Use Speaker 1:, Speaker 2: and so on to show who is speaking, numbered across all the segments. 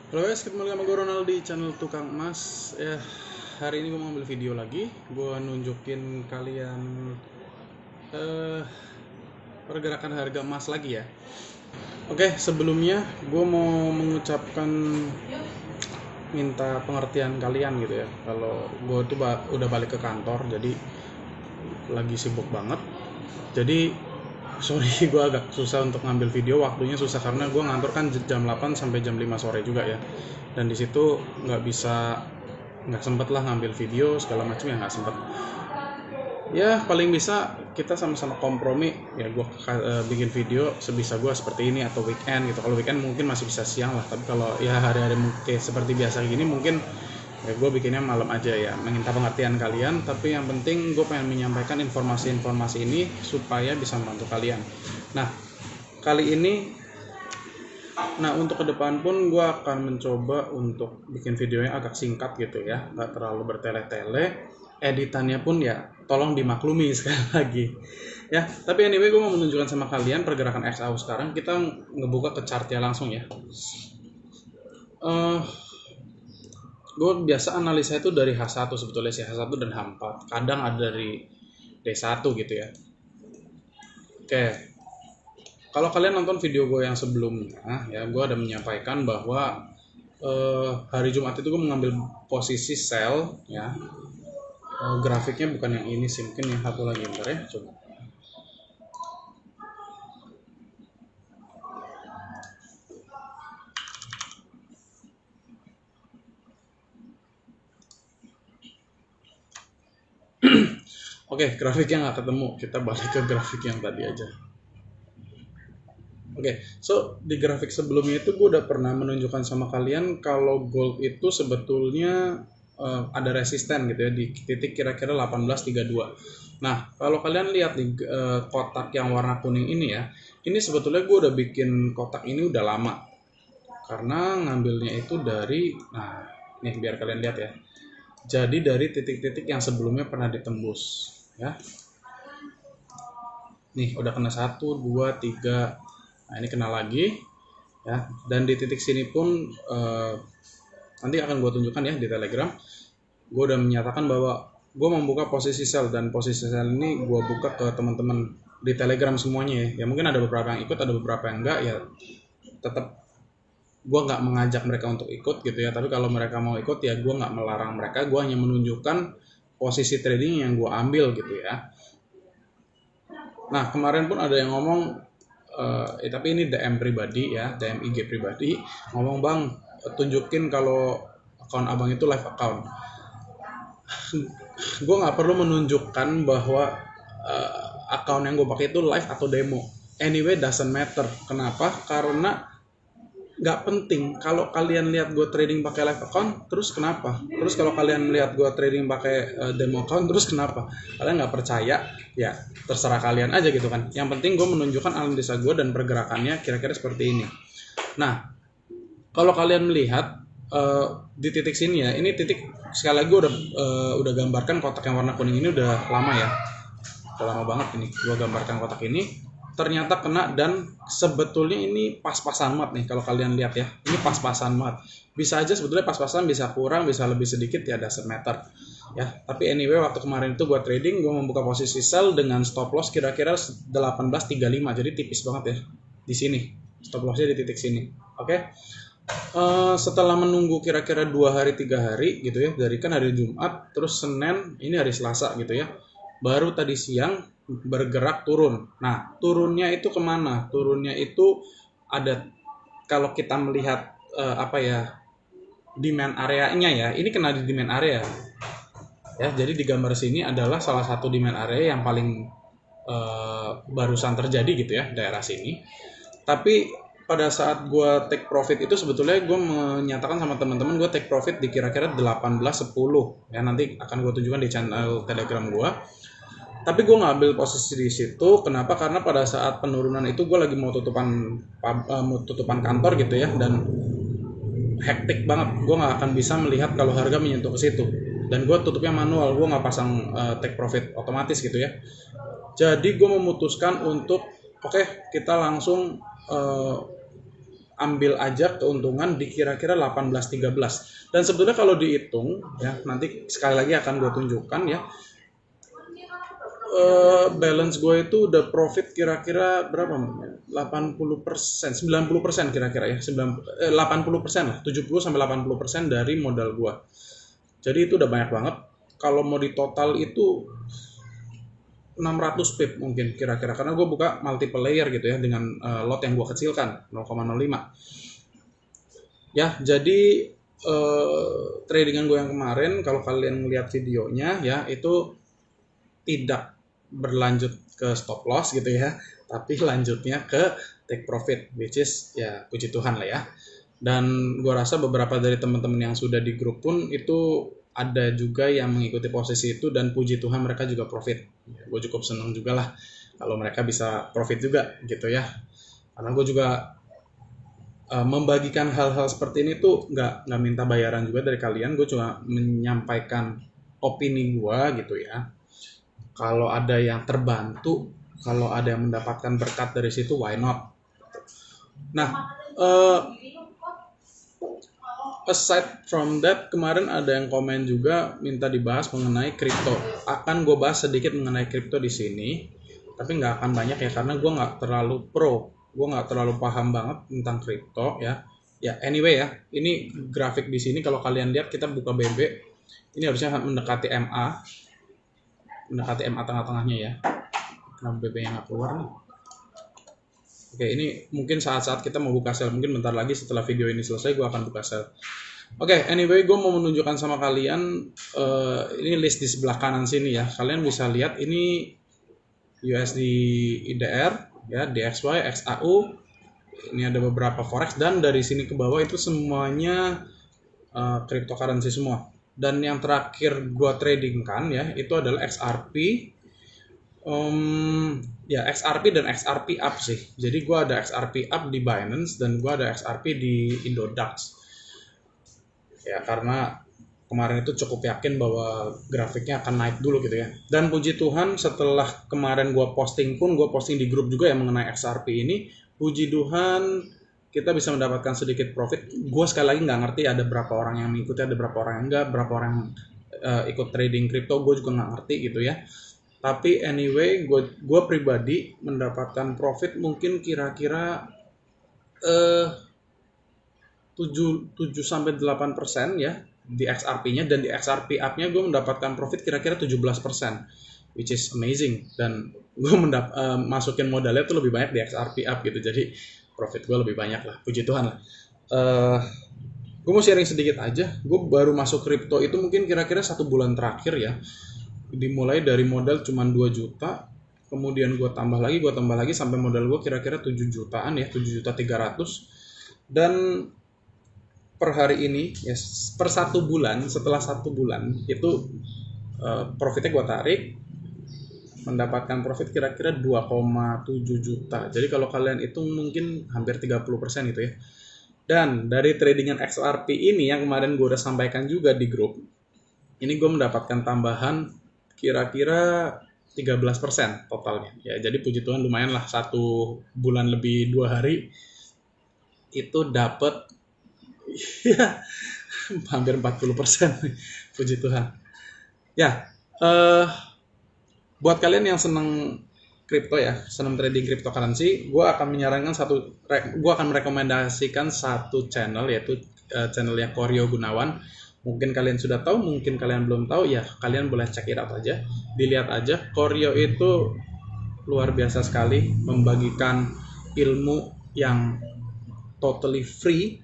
Speaker 1: Halo guys, ketemu lagi sama gue Ronald di channel Tukang Emas. Hari ini gue mau ambil video lagi. Gue nunjukin kalian pergerakan harga emas lagi ya. Oke, sebelumnya gue mau mengucapkan minta pengertian kalian gitu ya. Kalau gue tuh udah balik ke kantor, jadi lagi sibuk banget. Jadi sorry, gue agak susah untuk ngambil video, waktunya susah karena gue ngantor kan jam 8 sampai jam 5 sore juga ya, dan di situ nggak sempet lah ngambil video segala macam, ya nggak sempet. Ya paling bisa kita sama-sama kompromi ya, gue bikin video sebisa gue seperti ini, atau weekend gitu. Kalau weekend mungkin masih bisa siang lah, tapi kalau ya hari-hari mungkin seperti biasa gini mungkin ya gue bikinnya malam aja ya, meminta pengertian kalian. Tapi yang penting gue pengen menyampaikan informasi-informasi ini supaya bisa membantu kalian. Nah kali ini, untuk ke depan pun gue akan mencoba untuk bikin videonya agak singkat gitu ya, nggak terlalu bertele-tele. Editannya pun ya tolong dimaklumi sekali lagi ya. Tapi anyway, gue mau menunjukkan sama kalian pergerakan XAU sekarang. Kita ngebuka ke chartnya langsung ya. Gue biasa analisa itu dari H1 sebetulnya sih, H1 dan H4. Kadang ada dari D1 gitu ya. Oke, kalau kalian nonton video gue yang sebelumnya ya, gue ada menyampaikan bahwa hari Jumat itu gue mengambil posisi sell ya. Grafiknya bukan yang ini sih, mungkin yang satu lagi, bentar ya, coba. Oke, grafiknya nggak ketemu, kita balik ke grafik yang tadi aja. Oke, so di grafik sebelumnya itu gue udah pernah menunjukkan sama kalian kalau gold itu sebetulnya ada resisten gitu ya di titik kira-kira 1832. Nah, kalau kalian lihat di kotak yang warna kuning ini ya, ini sebetulnya gue udah bikin kotak ini udah lama. Karena ngambilnya itu dari, nah nih biar kalian lihat ya. Jadi dari titik-titik yang sebelumnya pernah ditembus ya. Nih udah kena 1, 2, 3. Nah ini kena lagi ya, dan di titik sini pun nanti akan gue tunjukkan ya di Telegram. Gue udah menyatakan bahwa gue membuka posisi sell, dan posisi sell ini gue buka ke teman-teman di Telegram semuanya ya. Ya mungkin ada beberapa yang ikut, ada beberapa yang enggak ya. Tetap gue nggak mengajak mereka untuk ikut gitu ya, tapi kalau mereka mau ikut ya gue nggak melarang mereka. Gue hanya menunjukkan posisi trading yang gue ambil gitu ya. Nah kemarin pun ada yang ngomong, tapi ini DM pribadi ya, DM IG pribadi, ngomong, bang tunjukin kalau akun abang itu live account. Gue nggak perlu menunjukkan bahwa akun yang gue pakai itu live atau demo. Anyway, doesn't matter. Kenapa? Karena nggak penting. Kalau kalian lihat gue trading pakai live account, terus kenapa? Terus kalau kalian lihat gue trading pakai demo account, terus kenapa? Kalian nggak percaya, ya terserah kalian aja gitu kan. Yang penting gue menunjukkan analisa gue dan pergerakannya kira-kira seperti ini. Nah, kalau kalian melihat di titik sini ya, ini titik, sekali lagi gue udah gambarkan kotak yang warna kuning ini udah lama ya. Udah lama banget ini gue gambarkan kotak ini. Ternyata kena, dan sebetulnya ini pas-pasan banget nih kalau kalian lihat ya. Ini pas-pasan banget. Bisa aja sebetulnya pas-pasan, bisa kurang, bisa lebih sedikit ya, doesn't matter ya. Tapi anyway, waktu kemarin itu gue trading, gue membuka posisi sell dengan stop loss kira-kira 1835. Jadi tipis banget ya di sini. Stop lossnya di titik sini. Oke. Setelah menunggu kira-kira 2 hari 3 hari gitu ya, dari kan hari Jumat, terus Senin, ini hari Selasa gitu ya, baru tadi siang bergerak turun. Nah turunnya itu kemana? Turunnya itu ada, kalau kita melihat demand areanya ya, ini kena di demand area ya. Jadi di gambar sini adalah salah satu demand area yang paling barusan terjadi gitu ya, daerah sini. Tapi pada saat gue take profit itu sebetulnya gue menyatakan sama teman-teman gue take profit di kira-kira 18.10 ya, nanti akan gue tunjukkan di channel Telegram gue. Tapi gue ngambil posisi di situ. Kenapa? Karena pada saat penurunan itu gue lagi mau tutupan kantor gitu ya, dan hektik banget. Gue nggak akan bisa melihat kalau harga menyentuh ke situ. Dan gue tutupnya manual, gue nggak pasang take profit otomatis gitu ya. Jadi gue memutuskan untuk kita langsung ambil aja keuntungan di kira-kira 18-13. Dan sebetulnya kalau dihitung ya, nanti sekali lagi akan gue tunjukkan ya, balance gue itu udah profit kira-kira berapa? 80%, 90% kira-kira ya, 80% lah, 70-80% dari modal gue. Jadi itu udah banyak banget. Kalau mau di total itu 600 pip mungkin kira-kira, karena gue buka multiple layer gitu ya dengan lot yang gue kecilkan 0,05 ya. Jadi tradingan gue yang kemarin kalau kalian melihat videonya ya, itu tidak berlanjut ke stop loss gitu ya, tapi lanjutnya ke take profit, which is ya puji Tuhan lah ya. Dan gue rasa beberapa dari teman-teman yang sudah di grup pun itu ada juga yang mengikuti posisi itu, dan puji Tuhan mereka juga profit. Ya, gue cukup senang juga lah kalau mereka bisa profit juga gitu ya, karena gue juga membagikan hal-hal seperti ini tuh nggak minta bayaran juga dari kalian. Gue cuma menyampaikan opini gue gitu ya. Kalau ada yang terbantu, kalau ada yang mendapatkan berkat dari situ, why not? Nah, aside from that, kemarin ada yang komen juga minta dibahas mengenai kripto. Akan gue bahas sedikit mengenai kripto di sini, tapi nggak akan banyak ya, karena gue nggak terlalu pro, gue nggak terlalu paham banget tentang kripto ya. Ya anyway ya, ini grafik di sini kalau kalian lihat, kita buka BB, ini harusnya mendekati MA tengah-tengahnya ya. Kenapa BB-nya nggak keluar nih? Oke, ini mungkin saat-saat kita mau buka sell, mungkin bentar lagi setelah video ini selesai gue akan buka sell. Oke, anyway, gue mau menunjukkan sama kalian ini list di sebelah kanan sini ya. Kalian bisa lihat ini USD IDR ya, DXY, XAU. Ini ada beberapa forex, dan dari sini ke bawah itu semuanya cryptocurrency semua. Dan yang terakhir gue trading kan ya, itu adalah XRP. Ya XRP dan XRP up sih. Jadi gue ada XRP up di Binance dan gue ada XRP di Indodax. Ya karena kemarin itu cukup yakin bahwa grafiknya akan naik dulu gitu ya. Dan puji Tuhan setelah kemarin gue posting pun, gue posting di grup juga yang mengenai XRP ini. Puji Tuhan kita bisa mendapatkan sedikit profit. Gue sekali lagi nggak ngerti ada berapa orang yang mengikuti, ada berapa orang yang enggak, berapa orang yang ikut trading kripto, gue juga nggak ngerti gitu ya. Tapi anyway, gue pribadi mendapatkan profit mungkin kira-kira 7-8% ya di XRP-nya, dan di XRP up-nya gue mendapatkan profit kira-kira 17%, which is amazing. Dan gue masukin modalnya tuh lebih banyak di XRP up gitu, jadi profit gue lebih banyak lah, puji Tuhan lah. Gue mau sharing sedikit aja. Gue baru masuk kripto itu mungkin kira-kira 1 bulan terakhir ya. Dimulai dari modal cuma 2 juta, kemudian gue tambah lagi sampai modal gue kira-kira 7 jutaan ya, 7.300.000. Dan per hari ini ya, per 1 bulan, setelah 1 bulan itu profitnya gue tarik, mendapatkan profit kira-kira 2,7 juta. Jadi kalau kalian hitung mungkin hampir 30% itu ya. Dan dari tradingan XRP ini yang kemarin gue udah sampaikan juga di grup, ini gue mendapatkan tambahan kira-kira 13% totalnya. Ya, jadi puji Tuhan lumayan lah, 1 bulan lebih 2 hari itu dapat ya hampir 40%. Puji Tuhan. Ya, buat kalian yang seneng kripto ya, seneng trading cryptocurrency, gue akan merekomendasikan satu channel, yaitu channelnya Koryo Gunawan. Mungkin kalian sudah tahu, mungkin kalian belum tahu ya, kalian boleh check it out aja, dilihat aja. Koryo itu luar biasa sekali, membagikan ilmu yang totally free,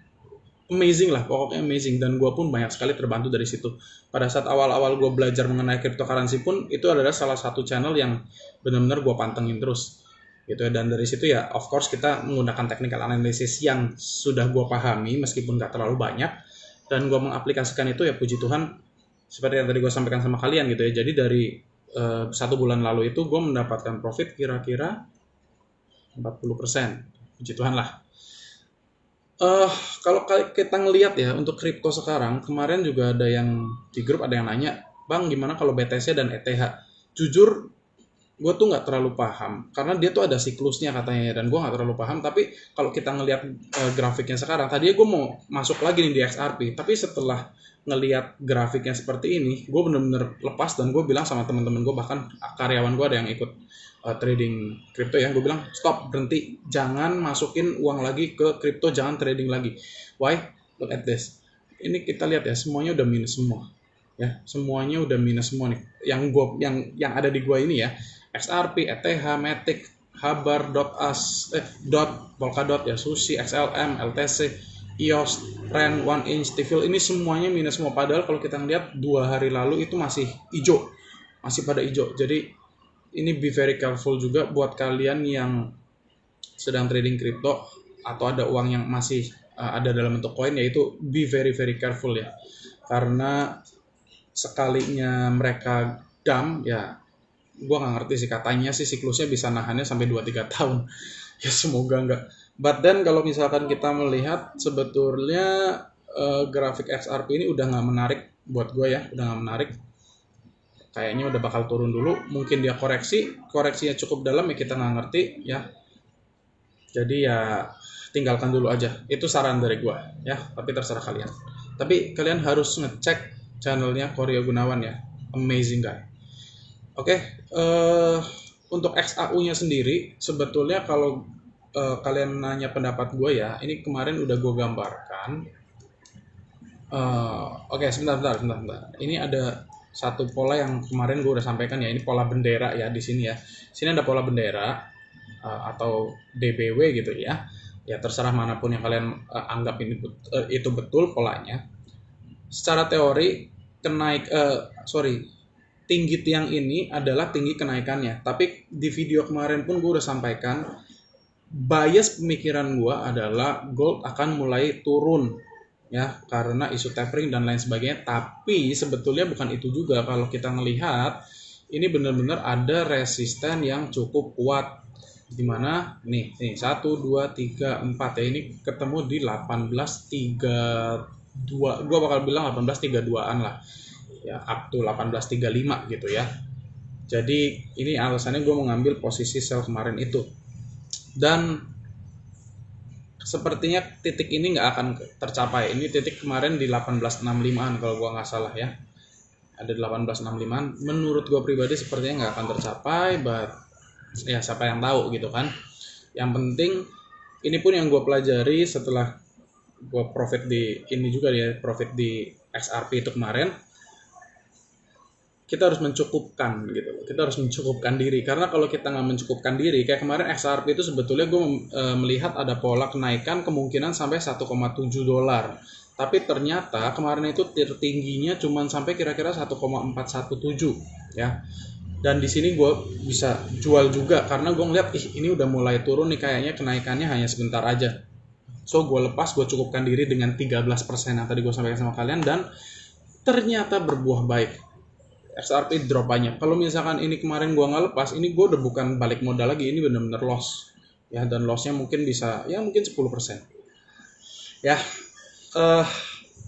Speaker 1: amazing lah, pokoknya amazing. Dan gue pun banyak sekali terbantu dari situ. Pada saat awal-awal gue belajar mengenai cryptocurrency pun, itu adalah salah satu channel yang benar-benar gue pantengin terus gitu. Dan dari situ ya of course kita menggunakan technical analysis yang sudah gue pahami meskipun gak terlalu banyak, dan gue mengaplikasikan itu ya puji Tuhan seperti yang tadi gue sampaikan sama kalian gitu ya. Jadi dari 1 bulan lalu itu gue mendapatkan profit kira-kira 40%, puji Tuhan lah. Kalau kita ngelihat ya untuk kripto sekarang, kemarin juga ada yang di grup ada yang nanya, Bang gimana kalau BTC dan ETH? Jujur gue tuh nggak terlalu paham karena dia tuh ada siklusnya katanya, dan gue nggak terlalu paham. Tapi kalau kita ngelihat grafiknya sekarang, tadinya gue mau masuk lagi nih di XRP, tapi setelah ngelihat grafiknya seperti ini, gue bener-bener lepas, dan gue bilang sama teman-teman gue, bahkan karyawan gue ada yang ikut trading kripto ya, gue bilang stop, berhenti, jangan masukin uang lagi ke kripto, jangan trading lagi. Why? Look at this, ini kita lihat ya, semuanya udah minus semua ya, semuanya udah minus semua nih, yang ada di gua ini ya, XRP, ETH, Matic, Habar, Polkadot ya, Sushi, XLM, LTC, EOS, REN, One Inch, TIFIL, ini semuanya minus semua. Padahal kalau kita lihat 2 hari lalu itu masih hijau, masih pada hijau. Jadi ini be very careful juga buat kalian yang sedang trading kripto atau ada uang yang masih ada dalam bentuk koin, yaitu be very very careful ya, karena sekalinya mereka dump ya, gue nggak ngerti sih, katanya sih siklusnya bisa nahannya sampai 2-3 tahun ya, semoga enggak. But then kalau misalkan kita melihat sebetulnya grafik XRP ini udah nggak menarik buat gue ya, udah nggak menarik, kayaknya udah bakal turun dulu. Mungkin dia koreksinya cukup dalam ya, kita nggak ngerti ya, jadi ya tinggalkan dulu aja, itu saran dari gue ya, tapi terserah kalian. Tapi kalian harus ngecek channelnya Koryo Gunawan ya, amazing guy. Oke, untuk XAU-nya sendiri sebetulnya kalau kalian nanya pendapat gue ya, ini kemarin udah gue gambarkan. Oke, sebentar. Ini ada satu pola yang kemarin gue udah sampaikan ya, ini pola bendera ya di sini ya. Sini ada pola bendera atau DBW gitu ya. Ya terserah manapun yang kalian anggap ini itu betul polanya. Secara teori tinggi tiang ini adalah tinggi kenaikannya. Tapi di video kemarin pun gue udah sampaikan, bias pemikiran gue adalah gold akan mulai turun ya, karena isu tapering dan lain sebagainya. Tapi sebetulnya bukan itu juga. Kalau kita ngelihat, ini benar-benar ada resisten yang cukup kuat. Dimana nih 1, 2, 3, 4 ya, ini ketemu di 18.32. Gue bakal bilang 18.32an lah ya, up to 18.35 gitu ya. Jadi ini alasannya gue mau ngambil posisi sell kemarin itu, dan sepertinya titik ini nggak akan tercapai. Ini titik kemarin di 18.65an kalau gue nggak salah ya, ada di 18.65an. Menurut gue pribadi sepertinya nggak akan tercapai, but ya siapa yang tahu gitu kan. Yang penting ini pun yang gue pelajari setelah gue profit di ini juga ya, profit di XRP itu kemarin, kita harus mencukupkan gitu. Kita harus mencukupkan diri, karena kalau kita nggak mencukupkan diri, kayak kemarin XRP itu sebetulnya gue melihat ada pola kenaikan kemungkinan sampai 1,7 dolar. Tapi ternyata kemarin itu tertingginya cuma sampai kira-kira 1,417 ya. Dan di sini gue bisa jual juga karena gue ngeliat ini udah mulai turun nih, kayaknya kenaikannya hanya sebentar aja. So gue lepas, gue cukupkan diri dengan 13% yang tadi gue sampaikan sama kalian, dan ternyata berbuah baik. XRP drop banyak. Kalau misalkan ini kemarin gue nggak lepas, ini gue udah bukan balik modal lagi, ini bener-bener loss ya, dan lossnya mungkin bisa ya mungkin 10% ya.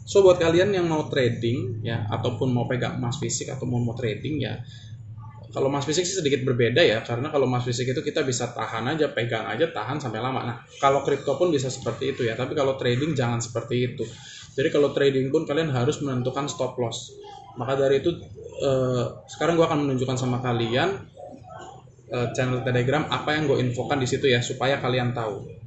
Speaker 1: So buat kalian yang mau trading ya, ataupun mau pegang emas fisik atau mau trading ya, kalau emas fisik sih sedikit berbeda ya, karena kalau emas fisik itu kita bisa tahan aja, pegang aja, tahan sampai lama. Nah, kalau kripto pun bisa seperti itu ya, tapi kalau trading jangan seperti itu. Jadi kalau trading pun kalian harus menentukan stop loss. Maka dari itu sekarang gue akan menunjukkan sama kalian channel Telegram apa yang gue infokan di situ ya, supaya kalian tahu.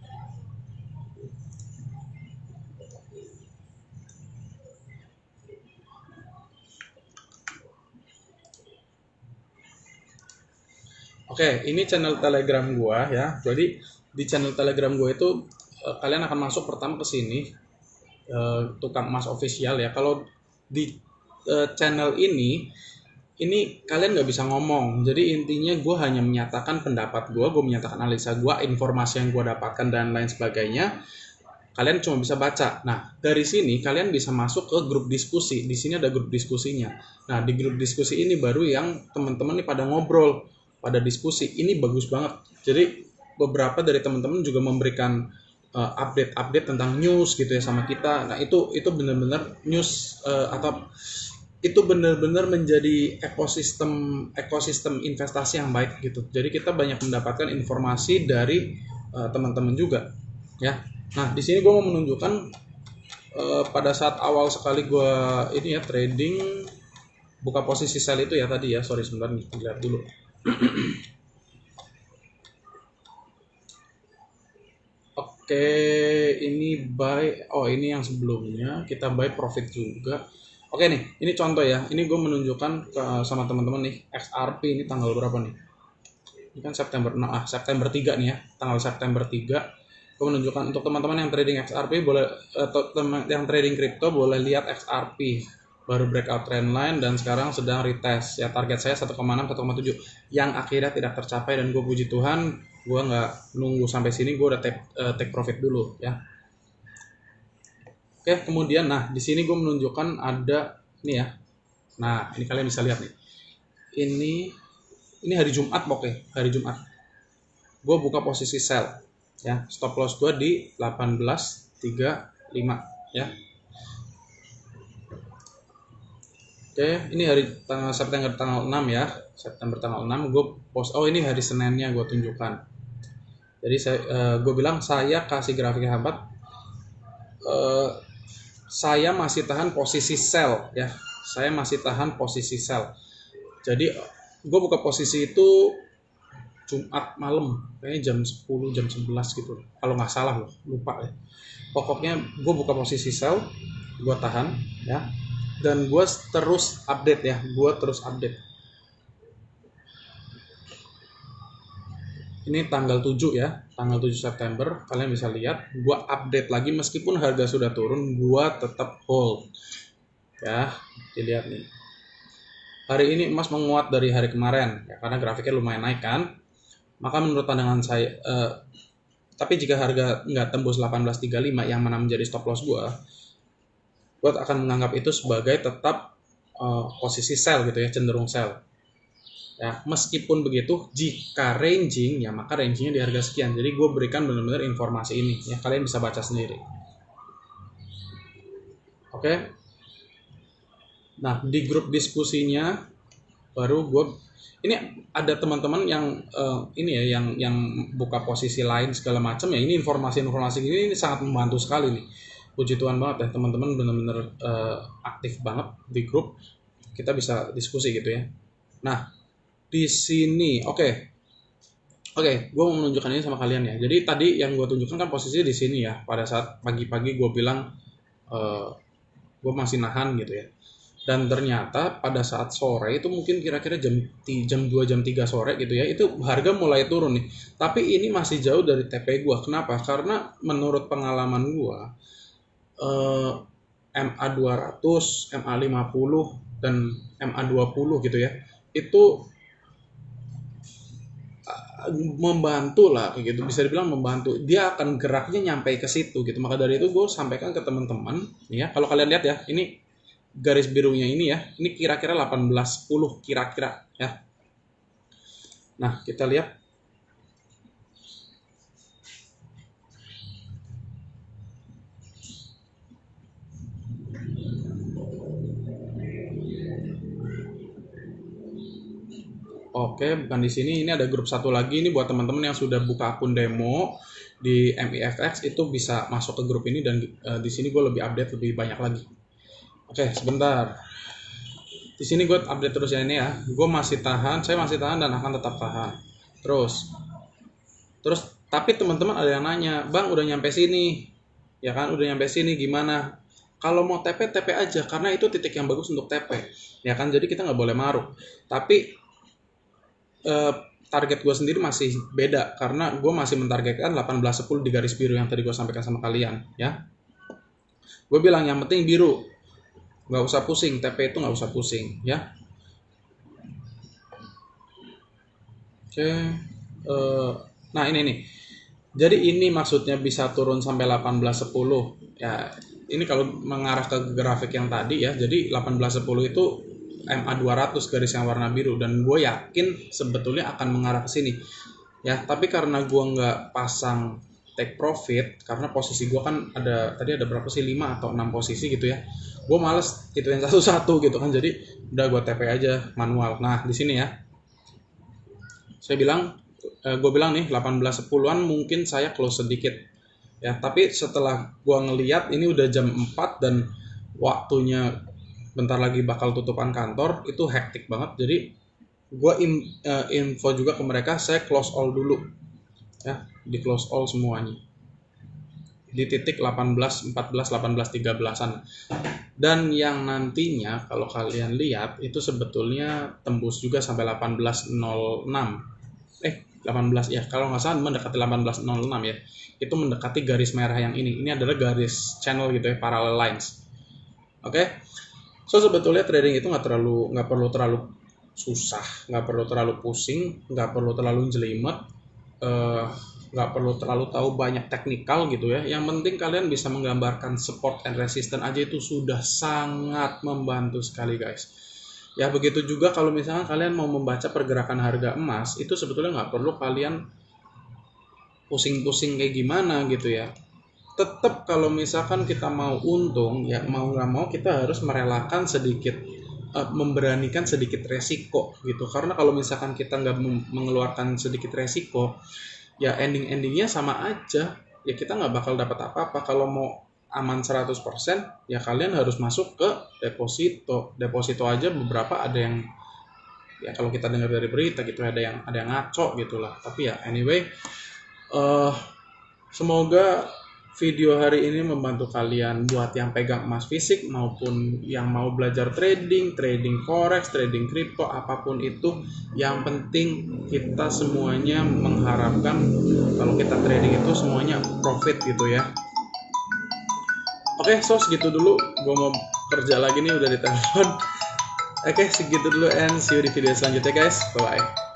Speaker 1: Oke, ini channel Telegram gue ya. Jadi di channel Telegram gue itu kalian akan masuk pertama ke sini, tukang emas official ya. Kalau di channel ini kalian nggak bisa ngomong. Jadi intinya gue hanya menyatakan pendapat gue menyatakan analisa gue, informasi yang gue dapatkan dan lain sebagainya. Kalian cuma bisa baca. Nah, dari sini kalian bisa masuk ke grup diskusi. Di sini ada grup diskusinya. Nah, di grup diskusi ini baru yang teman-teman nih pada ngobrol, pada diskusi. Ini bagus banget. Jadi beberapa dari teman-teman juga memberikan update-update tentang news gitu ya sama kita. Nah, itu benar-benar news atau itu benar-benar menjadi ekosistem investasi yang baik gitu. Jadi kita banyak mendapatkan informasi dari teman-teman juga, ya. Nah, di sini gue mau menunjukkan pada saat awal sekali gue ini ya trading buka posisi sell itu ya tadi ya. Sorry sebentar nih, lihat dulu. Oke, ini buy. Oh, ini yang sebelumnya kita buy profit juga. Oke nih, ini contoh ya. Ini gue menunjukkan sama teman-teman nih, XRP ini tanggal berapa nih? Ini kan September, September 3 nih ya. Tanggal September 3. Gue menunjukkan untuk teman-teman yang trading XRP boleh, atau yang trading crypto boleh lihat XRP. Baru breakout trendline dan sekarang sedang retest. Ya target saya 1,6, 1,7 yang akhirnya tidak tercapai dan gue puji Tuhan, gue nggak nunggu sampai sini, gue udah take profit dulu ya. Oke, kemudian nah di sini gue menunjukkan ada ini ya. Nah, ini kalian bisa lihat nih. Ini hari Jumat pokoknya, hari Jumat. Gue buka posisi sell ya. Stop loss gue di 18.35 ya. Oke, ini hari September tanggal 6 ya. September tanggal 6 gue post. Oh, ini hari Seninnya gue tunjukkan. Jadi gue bilang saya kasih grafik sahabat. Saya masih tahan posisi sell ya. Saya masih tahan posisi sell. Jadi gue buka posisi itu Jumat malam, kayaknya jam 10, jam 11 gitu. Kalau nggak salah loh, lupa ya. Pokoknya gue buka posisi sell, gue tahan ya. Dan gue terus update ya, gue terus update. Ini tanggal 7 ya, tanggal 7 September, kalian bisa lihat, gue update lagi meskipun harga sudah turun, gue tetap hold. Ya, dilihat nih. Hari ini emas menguat dari hari kemarin, ya karena grafiknya lumayan naik kan. Maka menurut pandangan saya, tapi jika harga nggak tembus 18.35 yang mana menjadi stop loss gue akan menganggap itu sebagai tetap posisi sell gitu ya, cenderung sell. Ya, meskipun begitu, jika ranging, ya maka rangingnya di harga sekian. Jadi gue berikan benar-benar informasi ini, ya kalian bisa baca sendiri. Oke. Nah, di grup diskusinya baru gue, ini ada teman-teman yang ini ya, yang buka posisi lain segala macam ya. Ini informasi-informasi ini sangat membantu sekali nih. Puji Tuhan banget ya, teman-teman benar-benar aktif banget di grup. Kita bisa diskusi gitu ya. Nah, di sini, oke, gue mau menunjukkan ini sama kalian ya. Jadi tadi yang gue tunjukkan kan posisi di sini ya. Pada saat pagi-pagi gue bilang gue masih nahan gitu ya. Dan ternyata pada saat sore itu mungkin kira-kira jam 2, jam 3 sore gitu ya. Itu harga mulai turun nih. Tapi ini masih jauh dari TP gue. Kenapa? Karena menurut pengalaman gue, MA 200, MA 50 dan MA 20 gitu ya. Itu membantu lah kayak gitu, bisa dibilang membantu, dia akan geraknya nyampe ke situ gitu. Maka dari itu gue sampaikan ke teman-teman ya, kalau kalian lihat ya, ini garis birunya ini ya, ini kira-kira 18.10 kira-kira ya. Nah, kita lihat oke, bukan di sini. Ini ada grup satu lagi. Ini buat teman-teman yang sudah buka akun demo di MIFX itu bisa masuk ke grup ini dan di sini gue lebih update lebih banyak lagi. Oke, sebentar. Di sini gue update terus ya ini ya. Gue masih tahan, saya masih tahan dan akan tetap tahan. Terus, tapi teman-teman ada yang nanya, Bang udah nyampe sini, ya kan? Udah nyampe sini gimana? Kalau mau TP aja karena itu titik yang bagus untuk TP, ya kan? Jadi kita nggak boleh maruk. Tapi target gue sendiri masih beda karena gue masih mentargetkan 18.10 di garis biru yang tadi gue sampaikan sama kalian ya. Gue bilang yang penting biru, nggak usah pusing, TP itu nggak usah pusing ya. Oke, nah ini nih, jadi ini maksudnya bisa turun sampai 18.10 ya. Ini kalau mengarah ke grafik yang tadi ya, jadi 18.10 itu MA 200 garis yang warna biru dan gue yakin sebetulnya akan mengarah ke sini ya. Tapi karena gue nggak pasang take profit karena posisi gue kan tadi ada berapa sih, 5 atau 6 posisi gitu ya. Gue males ituin satu-satu gitu kan, jadi udah gue TP aja manual. Nah di sini ya gue bilang nih 18.10-an mungkin saya close sedikit ya, tapi setelah gue ngeliat ini udah jam 4 dan waktunya bentar lagi bakal tutupan kantor, itu hektik banget. Jadi gue info juga ke mereka, saya close all dulu ya, di close all semuanya di titik 18, 14, 18, 13an. Dan yang nantinya kalau kalian lihat itu sebetulnya tembus juga sampai 18.06. 18 ya, kalau nggak salah mendekati 18.06 ya. Itu mendekati garis merah yang ini. Ini adalah garis channel gitu ya, parallel lines. Oke. So sebetulnya trading itu nggak perlu terlalu susah, nggak perlu terlalu pusing, nggak perlu terlalu jelimet, nggak perlu terlalu tahu banyak teknikal gitu ya. Yang penting kalian bisa menggambarkan support and resistance aja, itu sudah sangat membantu sekali guys. Ya begitu juga kalau misalnya kalian mau membaca pergerakan harga emas, itu sebetulnya nggak perlu kalian pusing-pusing kayak gimana gitu ya. Tetap kalau misalkan kita mau untung ya, mau nggak mau kita harus merelakan sedikit, memberanikan sedikit resiko gitu. Karena kalau misalkan kita nggak mengeluarkan sedikit resiko, ya endingnya sama aja ya, kita nggak bakal dapat apa-apa. Kalau mau aman 100% ya kalian harus masuk ke deposito aja. Beberapa ada yang ya kalau kita dengar dari berita gitu ada yang ngaco gitulah. Tapi ya anyway, semoga video hari ini membantu kalian buat yang pegang emas fisik maupun yang mau belajar trading forex, trading crypto, apapun itu. Yang penting kita semuanya mengharapkan kalau kita trading itu semuanya profit gitu ya. Oke, so segitu dulu. Gue mau kerja lagi nih, udah ditelepon. Oke, segitu dulu and see you di video selanjutnya guys. Bye-bye.